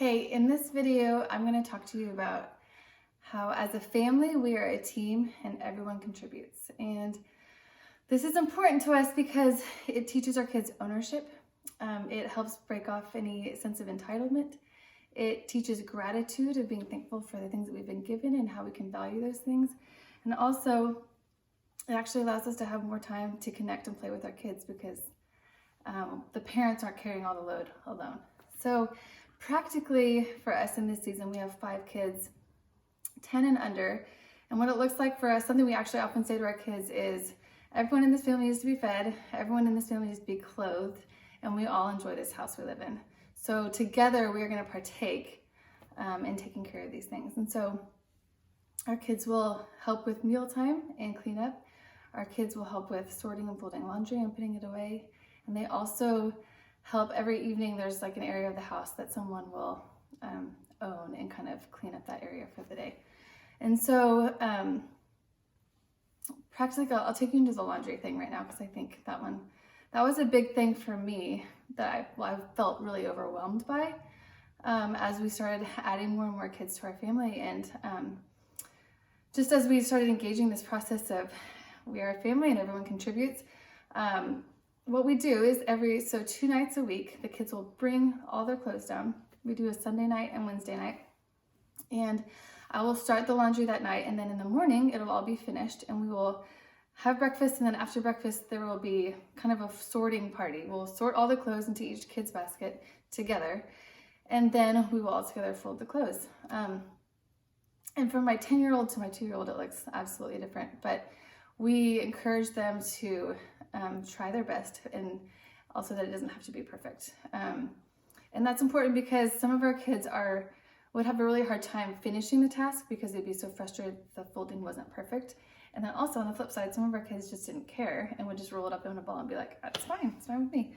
Hey, in this video, I'm going to talk to you about how as a family, we are a team and everyone contributes. And this is important to us because it teaches our kids ownership. It helps break off any sense of entitlement. It teaches gratitude of being thankful for the things that we've been given and how we can value those things. And also, it actually allows us to have more time to connect and play with our kids because the parents aren't carrying all the load alone. So practically for us in this season, we have 5 kids, 10 and under. And what it looks like for us, something we actually often say to our kids is, everyone in this family needs to be fed, everyone in this family needs to be clothed, and we all enjoy this house we live in. So together we are going to partake in taking care of these things. And so our kids will help with mealtime and cleanup. Our kids will help with sorting and folding laundry and putting it away. And they also help every evening. There's like an area of the house that someone will own and kind of clean up that area for the day. And so practically, I'll take you into the laundry thing right now because I think that was a big thing for me that I felt really overwhelmed by as we started adding more and more kids to our family. And just as we started engaging this process of we are a family and everyone contributes, what we do is 2 nights a week, the kids will bring all their clothes down. We do a Sunday night and Wednesday night. And I will start the laundry that night, and then in the morning, it'll all be finished, and we will have breakfast, and then after breakfast, there will be kind of a sorting party. We'll sort all the clothes into each kid's basket together, and then we will all together fold the clothes. And from my 10-year-old to my 2-year-old, it looks absolutely different, but we encourage them to try their best, and also that it doesn't have to be perfect. And that's important because some of our kids would have a really hard time finishing the task because they'd be so frustrated the folding wasn't perfect. And then also on the flip side, some of our kids just didn't care and would just roll it up in a ball and be like, it's fine with me.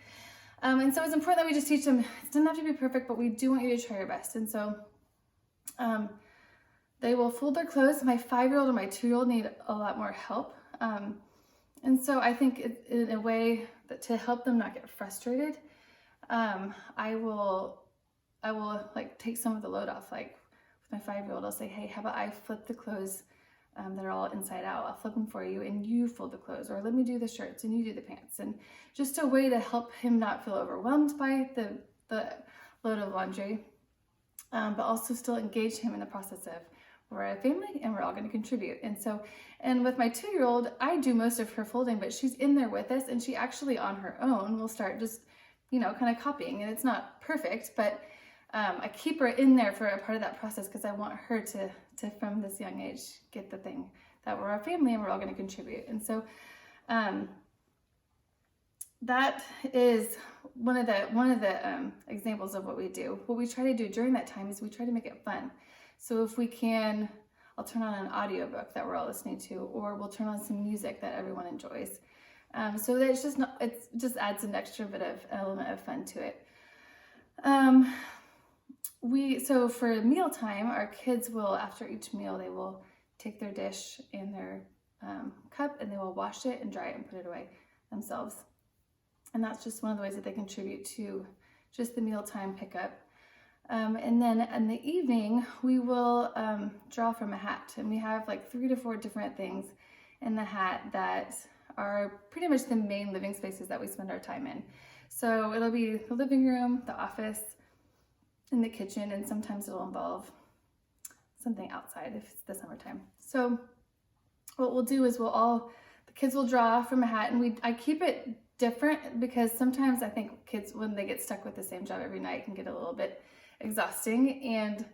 And so it's important that we just teach them, it doesn't have to be perfect, but we do want you to try your best. And so they will fold their clothes. My 5-year-old and my 2-year-old need a lot more help. And so I think in a way that to help them not get frustrated, I will like take some of the load off. Like with my 5-year-old, I'll say, hey, how about I flip the clothes that are all inside out? I'll flip them for you and you fold the clothes, or let me do the shirts and you do the pants. And just a way to help him not feel overwhelmed by the load of laundry, but also still engage him in the process of we're a family and we're all going to contribute. And with my 2-year-old, I do most of her folding, but she's in there with us, and she actually on her own will start just, kind of copying. And it's not perfect, but I keep her in there for a part of that process because I want her to from this young age get the thing that we're a family and we're all going to contribute. And so that is one of the examples of what we do. What we try to do during that time is we try to make it fun. So if we can, I'll turn on an audiobook that we're all listening to, or we'll turn on some music that everyone enjoys. So that it just adds an extra bit of element of fun to it. So for mealtime, our kids will, after each meal, they will take their dish and their cup and they will wash it and dry it and put it away themselves. And that's just one of the ways that they contribute to just the mealtime pickup. And then in the evening, we will draw from a hat. And we have like 3 to 4 different things in the hat that are pretty much the main living spaces that we spend our time in. So it'll be the living room, the office, and the kitchen, and sometimes it'll involve something outside if it's the summertime. So what we'll do is the kids will draw from a hat, and I keep it different because sometimes I think kids, when they get stuck with the same job every night, can get a little bit exhausting, and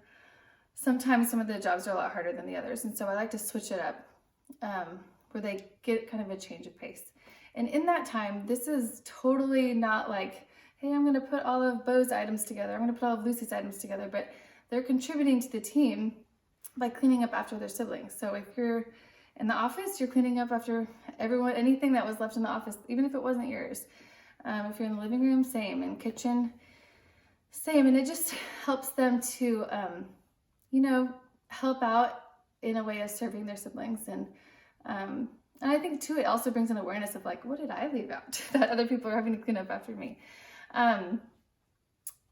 sometimes some of the jobs are a lot harder than the others. And so I like to switch it up where they get kind of a change of pace. And in that time, this is totally not like, hey, I'm going to put all of Bo's items together, I'm going to put all of Lucy's items together, but they're contributing to the team by cleaning up after their siblings. So if you're in the office, you're cleaning up after everyone, anything that was left in the office, even if it wasn't yours. If you're in the living room, same. In kitchen, same. And it just helps them to, help out in a way of serving their siblings. And I think too, it also brings an awareness of like, what did I leave out that other people are having to clean up after me?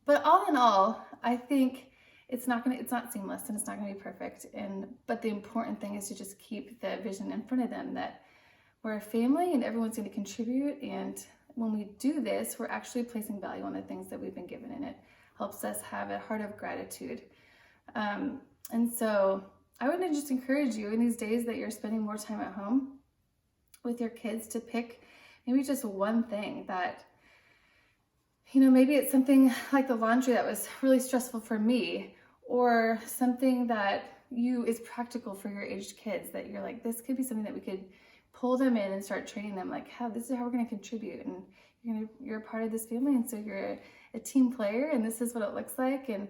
But all in all, I think it's not seamless and it's not gonna be perfect. But the important thing is to just keep the vision in front of them that we're a family and everyone's gonna contribute. And when we do this, we're actually placing value on the things that we've been given, and it helps us have a heart of gratitude. And so I would just encourage you in these days that you're spending more time at home with your kids to pick maybe just one thing that, maybe it's something like the laundry that was really stressful for me, or something that is practical for your aged kids that you're like, this could be something that we could pull them in and start training them, like this is how we're going to contribute, and you're a part of this family, and so you're a team player, and this is what it looks like, and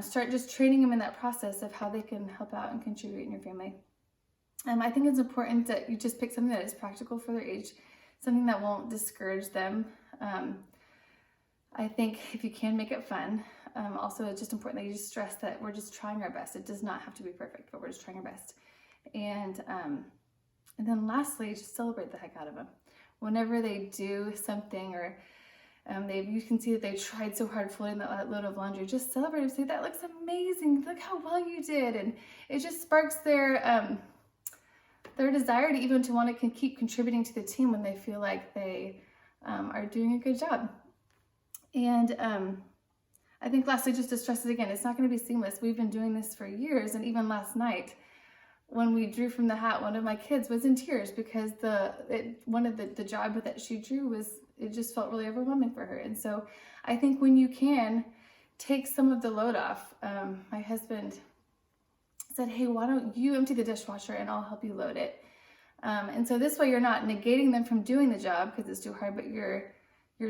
start just training them in that process of how they can help out and contribute in your family. I think it's important that you just pick something that is practical for their age, something that won't discourage them. I think if you can, make it fun. Also, it's just important that you just stress that we're just trying our best. It does not have to be perfect, but we're just trying our best. And then lastly, just celebrate the heck out of them. Whenever they do something, or you can see that they tried so hard folding that load of laundry, just celebrate and say, that looks amazing, look how well you did. And it just sparks their desire to even to want to keep contributing to the team when they feel like they are doing a good job. And I think lastly, just to stress it again, it's not going to be seamless. We've been doing this for years, and even last night when we drew from the hat, one of my kids was in tears because the job that she drew it just felt really overwhelming for her. And so I think when you can take some of the load off, my husband said, hey, why don't you empty the dishwasher and I'll help you load it. And so this way you're not negating them from doing the job because it's too hard, but you're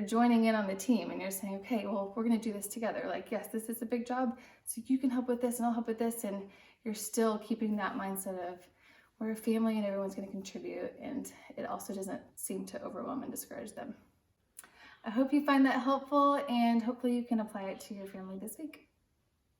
joining in on the team, and you're saying, okay, well, we're going to do this together. Like, yes, this is a big job, so you can help with this and I'll help with this. And you're still keeping that mindset of we're a family and everyone's going to contribute. And it also doesn't seem to overwhelm and discourage them. I hope you find that helpful, and hopefully you can apply it to your family this week.